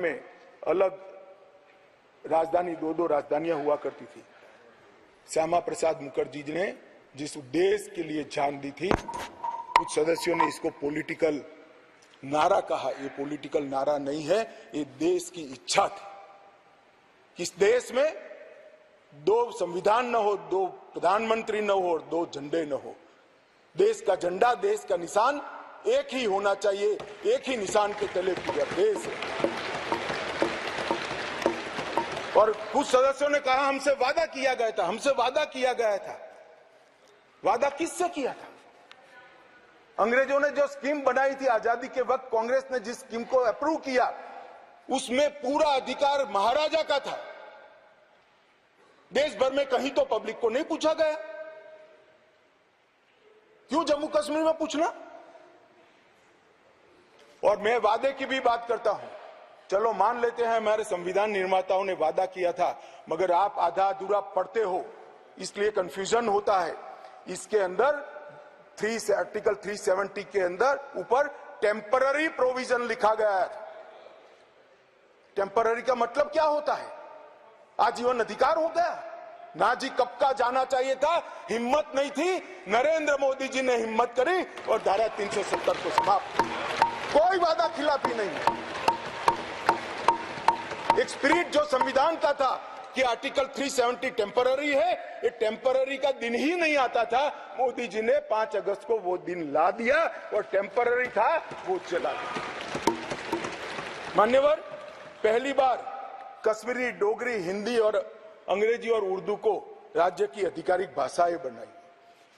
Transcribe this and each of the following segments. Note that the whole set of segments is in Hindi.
में अलग राजधानी, दो राजधानियां हुआ करती थी। श्यामा प्रसाद मुखर्जी ने जिस उद्देश्य के लिए जान दी थी, कुछ सदस्यों ने इसको पॉलिटिकल नारा कहा। ये पॉलिटिकल नारा नहीं है, ये देश की इच्छा थी कि इस देश में दो संविधान न हो, दो प्रधानमंत्री न हो और दो झंडे न हो। देश का झंडा, देश का निशान एक ही होना चाहिए, एक ही निशान के तले पूरा देश है। और कुछ सदस्यों ने कहा हमसे वादा किया गया था, हमसे वादा किया गया था। वादा किससे किया था? अंग्रेजों ने जो स्कीम बनाई थी आजादी के वक्त, कांग्रेस ने जिस स्कीम को अप्रूव किया, उसमें पूरा अधिकार महाराजा का था। देश भर में कहीं तो पब्लिक को नहीं पूछा गया। क्यों जम्मू कश्मीर में पूछना? और मैं वादे की भी बात करता हूं। चलो मान लेते हैं हमारे संविधान निर्माताओं ने वादा किया था, मगर आप आधा अधूरा पढ़ते हो, इसलिए कंफ्यूजन होता है। इसके अंदर आर्टिकल 370 के अंदर ऊपर टेम्पररी प्रोविजन लिखा गया है। टेम्पररी का मतलब क्या होता है? आजीवन अधिकार हो गया ना जी। कब का जाना चाहिए था, हिम्मत नहीं थी। नरेंद्र मोदी जी ने हिम्मत करी और धारा 370 को समाप्त। कोई वादा खिलाफी नहीं है। एक स्पिरिट जो संविधान का था कि आर्टिकल 370 टेम्पररी है, ये टेम्पररी का दिन ही नहीं आता था। मोदी जी ने 5 अगस्त को वो दिन ला दिया और टेम्पररी था वो चला गया। मान्यवर, पहली बार कश्मीरी, डोगरी, हिंदी और अंग्रेजी और उर्दू को राज्य की आधिकारिक भाषाएं बनाई।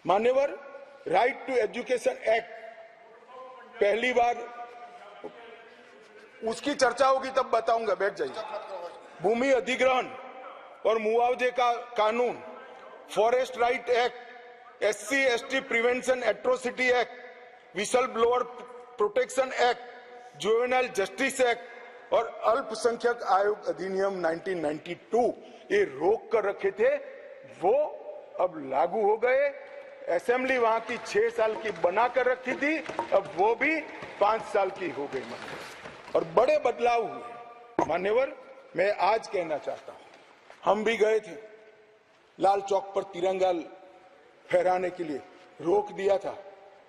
मान्यवर, राइट टू एजुकेशन एक्ट पहली बार, उसकी चर्चा होगी तब बताऊंगा, बैठ जाइए। भूमि अधिग्रहण और मुआवजे का कानून, forest right act, SC ST prevention atrocity act, whistle blower protection act, juvenile justice act और अल्पसंख्यक आयोग अधिनियम 1992 ये रोक कर रखे थे, वो अब लागू हो गए। असेंबली वहां की 6 साल की बना कर रखी थी, अब वो भी 5 साल की हो गई। और बड़े बदलाव हुए। मान्यवर, मैं आज कहना चाहता हूं, हम भी गए थे लाल चौक पर तिरंगा फहराने के लिए, रोक दिया था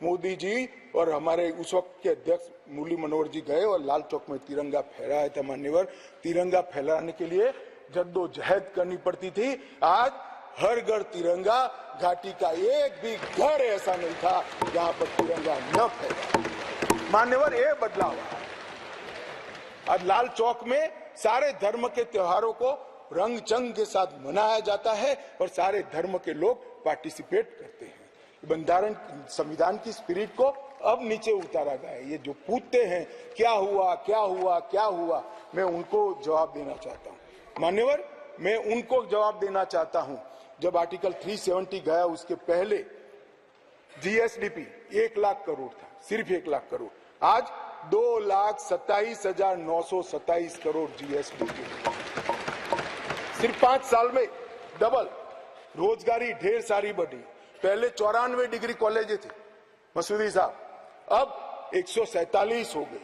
मोदी जी और हमारे उस वक्त के अध्यक्ष मुरली मनोहर जी गए और लाल चौक में तिरंगा फहराया था। मान्यवर, तिरंगा फहराने के लिए जद्दोजहद करनी पड़ती थी। आज हर घर तिरंगा, घाटी का एक भी घर ऐसा नहीं था जहां पर तिरंगा न फहरा। मान्यवर, ये बदलाव आज लाल चौक में सारे धर्म के त्योहारों को रंग चंग के साथ मनाया जाता है और सारे धर्म के लोग पार्टिसिपेट करते हैं। बंधारण, संविधान की स्पिरिट को अब नीचे उतारा गया है। ये जो पूछते हैं क्या हुआ क्या हुआ क्या हुआ, मैं उनको जवाब देना चाहता हूं। मान्यवर, मैं उनको जवाब देना चाहता हूं, जब आर्टिकल 370 गया उसके पहले GSDP 1 लाख करोड़ था, सिर्फ 1 लाख करोड़। आज 2,27,927 करोड़ GSDP, सिर्फ 5 साल में डबल। रोजगारी ढेर सारी बढ़ी। पहले 94 डिग्री कॉलेज थे मसूदी साहब, अब 147 हो गई।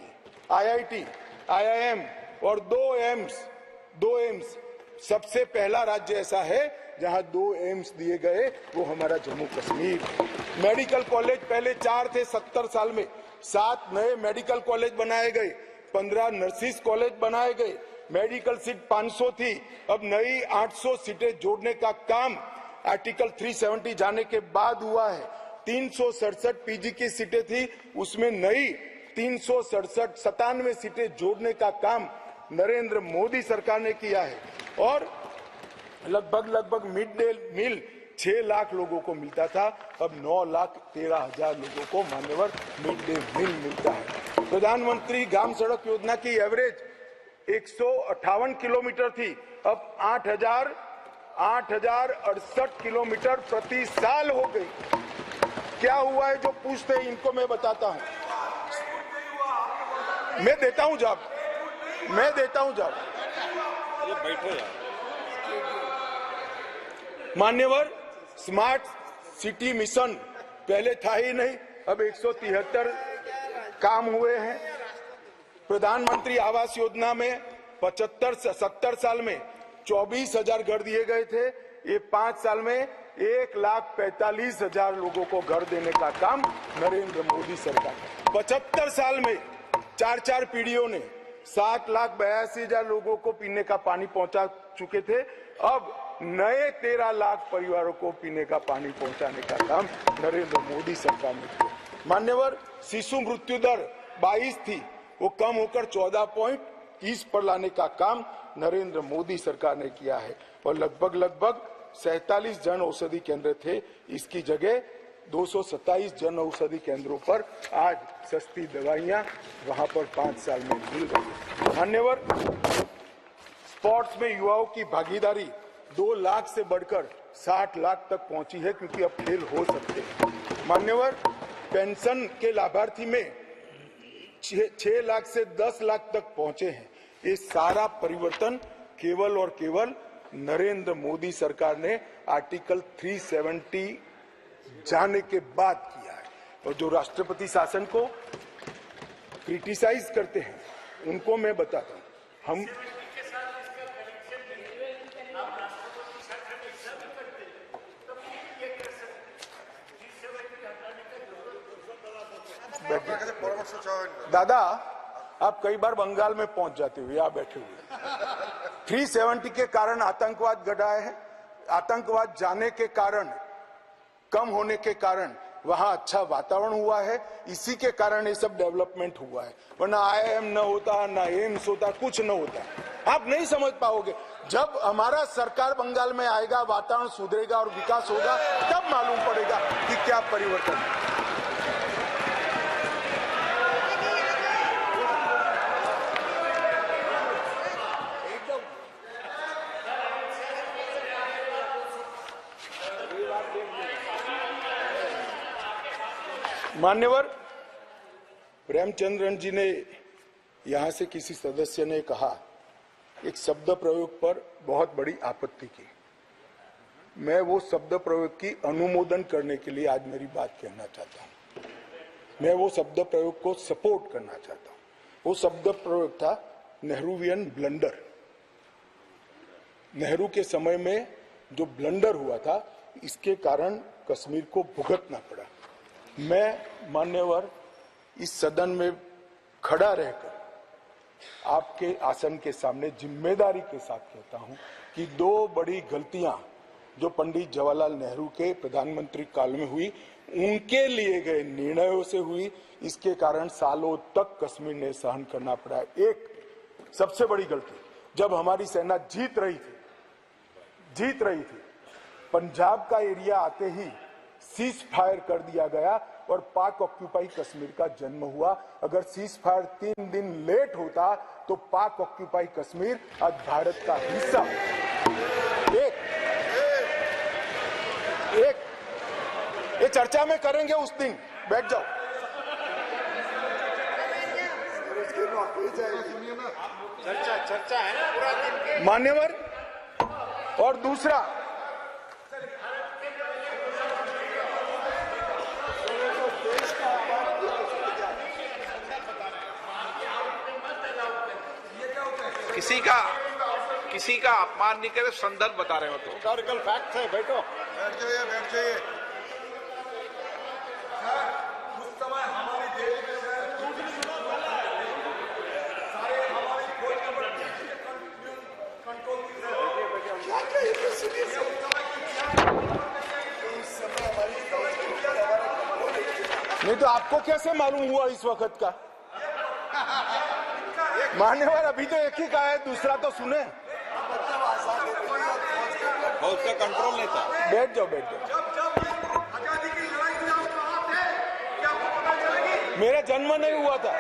IIT, IIM और 2 एम्स। सबसे पहला राज्य ऐसा है जहां 2 एम्स दिए गए, वो हमारा जम्मू कश्मीर। मेडिकल कॉलेज पहले 4 थे 70 साल में, 7 नए मेडिकल कॉलेज बनाए गए, 15 नर्सिस कॉलेज बनाए गए। मेडिकल सीट 500 थी, अब नई 800 सीटें जोड़ने का काम आर्टिकल 370 जाने के बाद हुआ है। 367 PG की सीटें थी, उसमें नई 397 सीटें जोड़ने का काम नरेंद्र मोदी सरकार ने किया है। और लगभग मिड डे मील 6 लाख लोगों को मिलता था, अब 9,13,000 लोगों को मान्यवर मिड डे मील मिलता है। प्रधानमंत्री ग्राम सड़क योजना की एवरेज 158 किलोमीटर थी, अब 8,068 किलोमीटर प्रति साल हो गई। क्या हुआ है जो पूछते हैं, इनको मैं बताता हूं। मैं देता हूं जवाब। मान्यवर, स्मार्ट सिटी मिशन पहले था ही नहीं, अब 173 काम हुए हैं। प्रधानमंत्री आवास योजना में 70 साल में 24,000 घर दिए गए थे। ये 5 साल में 1,45,000 लोगों को घर देने का काम नरेंद्र मोदी सरकार। 75 साल में 4 पीढ़ियों ने 7,82,000 लोगों को पीने का पानी पहुंचा चुके थे। अब नए 13 लाख परिवारों को पीने का पानी पहुंचाने का काम नरेंद्र मोदी सरकार ने किया। मान्यवर, शिशु मृत्यु दर 22 थी, वो कम होकर 14.30 पर लाने का काम नरेंद्र मोदी सरकार ने किया है। और लगभग 47 जन औषधि केंद्र थे, इसकी जगह 227 जन औषधि केंद्रों पर आज सस्ती दवाइयां वहां पर 5 साल में मिल गई। मान्यवर, स्पोर्ट्स में युवाओं की भागीदारी 2 लाख से बढ़कर 60 लाख तक पहुंची है, क्योंकि अब खेल हो सकते हैं। मान्यवर, पेंशन के लाभार्थी में 6 लाख से 10 लाख तक पहुंचे हैं। ये सारा परिवर्तन केवल और केवल नरेंद्र मोदी सरकार ने आर्टिकल 370 जाने के बाद किया है। और जो राष्ट्रपति शासन को क्रिटिसाइज करते हैं, उनको मैं बताता हूं, हम दादा, आप कई बार बंगाल में पहुंच जाते हुए यहाँ बैठे हुए। 370 के कारण आतंकवाद घटा है। आतंकवाद जाने के कारण, कम होने के कारण वहां अच्छा वातावरण हुआ है। इसी के कारण ये सब डेवलपमेंट हुआ है, वरना IIM न होता, ना एम्स होता, कुछ न होता। आप नहीं समझ पाओगे। जब हमारा सरकार बंगाल में आएगा, वातावरण सुधरेगा और विकास होगा, तब मालूम पड़ेगा कि क्या परिवर्तन है। मान्यवर, प्रेमचंद्रन जी ने यहां से किसी सदस्य ने कहा, एक शब्द प्रयोग पर बहुत बड़ी आपत्ति की। मैं वो शब्द प्रयोग की अनुमोदन करने के लिए आज मेरी बात कहना चाहता हूं। मैं वो शब्द प्रयोग को सपोर्ट करना चाहता हूं। वो शब्द प्रयोग था नेहरूवियन ब्लंडर। नेहरू के समय में जो ब्लंडर हुआ था, इसके कारण कश्मीर को भुगतना पड़ा। मैं मान्यवर इस सदन में खड़ा रहकर आपके आसन के सामने जिम्मेदारी के साथ कहता हूं कि 2 बड़ी गलतियां जो पंडित जवाहरलाल नेहरू के प्रधानमंत्री काल में हुई, उनके लिए गए निर्णयों से हुई। इसके कारण सालों तक कश्मीर ने सहन करना पड़ा। एक सबसे बड़ी गलती, जब हमारी सेना जीत रही थी, पंजाब का एरिया आते ही सीज फायर कर दिया गया और पाक ऑक्यूपाई कश्मीर का जन्म हुआ। अगर सीज फायर 3 दिन लेट होता तो पाक ऑक्यूपाई कश्मीर आज भारत का हिस्सा। ये चर्चा में करेंगे उस दिन, बैठ जाओ। चर्चा है ना पूरा दिन। मान्यवर, और दूसरा, किसी का अपमान नहीं करे, संदर्भ बता रहे हो तो हिस्टोरिकल फैक्ट है। बैठ जाइए। उस समय हमारी देश में नहीं तो आपको कैसे मालूम हुआ इस वक्त का? मान्यवर, अभी तो एक ही का है, दूसरा तो सुने। उसका कंट्रोल नहीं था। बैठ जाओ। मेरा जन्म नहीं हुआ था।